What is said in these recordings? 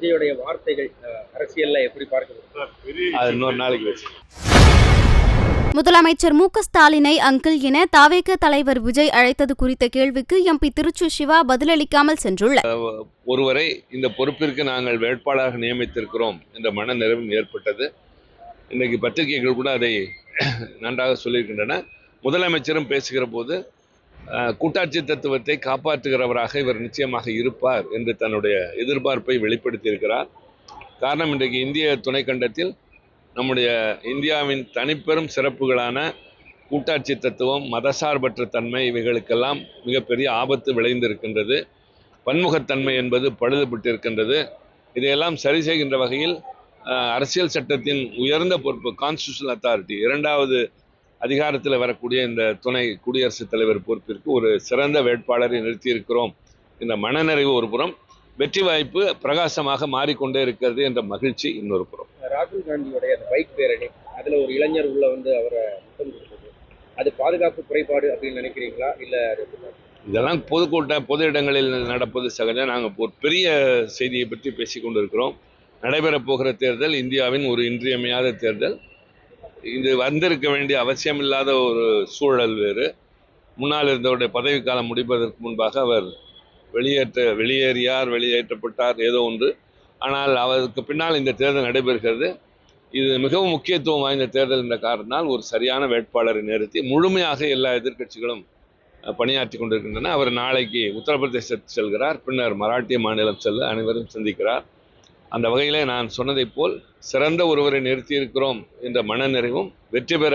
விஜயுடைய வார்த்தைகள் அரசியல்ல எப்படி பார்க்கணும்? அது இன்னொரு நாளைக்கு வச்சு. முதலமைச்சர் மு.க.ஸ்டாலினை அங்கிள் என தாவேக தலைவர் விஜய் அழைத்தது குறித்த கேள்விக்கு எம்பி திருச்சூர் சிவா பதிலளிக்காமல் சென்றுள்ளார். ஒருவரை இந்த பொறுப்பிற்கு நாங்கள் வேட்பாளராக நியமித்திருக்கிறோம் என்ற மனநிறைவும் ஏற்பட்டது. இன்றைக்கு பத்திரிகைகள் கூட அதை நன்றாக சொல்லியிருக்கின்றன. முதலமைச்சரும் பேசுகிற போது கூட்டாட்சி தத்துவத்தை காப்பாற்றுகிறவராக இவர் நிச்சயமாக இருப்பார் என்று தன்னுடைய எதிர்பார்ப்பை வெளிப்படுத்தியிருக்கிறார். காரணம், இன்றைக்கு இந்திய துணைக்கண்டத்தில் நம்முடைய இந்தியாவின் தனிப்பெரும் சிறப்புகளான கூட்டாட்சி தத்துவம், மதசார்பற்ற தன்மை, இவைகளுக்கெல்லாம் மிகப்பெரிய ஆபத்து விளைந்திருக்கின்றது. பன்முகத்தன்மை என்பது பழுதுபட்டிருக்கின்றது. இதையெல்லாம் சரி செய்கின்ற வகையில் அரசியல் சட்டத்தின் உயர்ந்த பொறுப்பு, கான்ஸ்டிடியூஷனல் அத்தாரிட்டி, இரண்டாவது அதிகாரத்தில் வரக்கூடிய இந்த துணை குடியரசுத் தலைவர் பொறுப்பிற்கு ஒரு சிறந்த வேட்பாளரை நிறுத்தியிருக்கிறோம் என்ற மனநிறைவு ஒரு புறம், வெற்றி வாய்ப்பு பிரகாசமாக மாறிக்கொண்டே இருக்கிறது என்ற மகிழ்ச்சி இன்னொரு புறம். ராகுல் காந்தியுடைய பைக் பேரணி, அதுல ஒரு இளைஞர் உள்ள வந்து அவரை முத்தம் கொடுத்தது, அது பாதுகாப்பு குறைபாடு அப்படின்னு நினைக்கிறீங்களா? இல்ல இதெல்லாம் பொது இடங்களில் நடப்பது சகஜம். நாங்கள் ஒரு பெரிய செய்தியை பற்றி பேசிக்கொண்டு இருக்கிறோம். நடைபெறப் போகிற தேர்தல் இந்தியாவின் ஒரு இன்றியமையாத தேர்தல். இது வந்திருக்க வேண்டிய அவசியமில்லாத ஒரு சூழல் வேறு. முன்னால் இருந்தவருடைய பதவிக்காலம் முடிப்பதற்கு முன்பாக அவர் வெளியேற்றப்பட்டார், ஏதோ ஒன்று. ஆனால் அவருக்கு பின்னால் இந்த தேர்தல் நடைபெறுகிறது. இது மிகவும் முக்கியத்துவம் வாய்ந்த தேர்தல் என்ற காரணத்தால் ஒரு சரியான வேட்பாளரை நிறுத்தி முழுமையாக எல்லா எதிர்க்கட்சிகளும் பணியாற்றி கொண்டிருக்கின்றன. அவர் நாளைக்கு உத்தரப்பிரதேசத்தில் செல்கிறார், பின்னர் மராட்டிய மாநிலம் செல்ல அனைவரும் சந்திக்கிறார். அந்த வகையிலே நான் சொன்னதைப் போல் சிறந்த ஒருவரை நிறுத்தியிருக்கிறோம் என்ற மனநிறைவும் வெற்றி பெற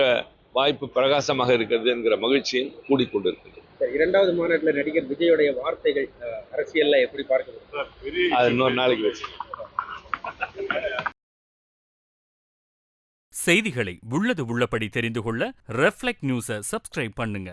வாய்ப்பு பிரகாசமாக இருக்கிறது என்கிற மகிழ்ச்சியும் கூடிக்கொண்டிருக்கிறது. இரண்டாவது மாநாட்டில் நடிகர் விஜயுடைய வார்த்தைகள் அரசியல்ல எப்படி பார்க்கணும்? அது இன்னொரு நாளைக்கு வச்சு. செய்திகளை உள்ளது உள்ளபடி தெரிந்து கொள்ள ரெஃப்ளெக்ட் நியூஸை சப்ஸ்கிரைப் பண்ணுங்க.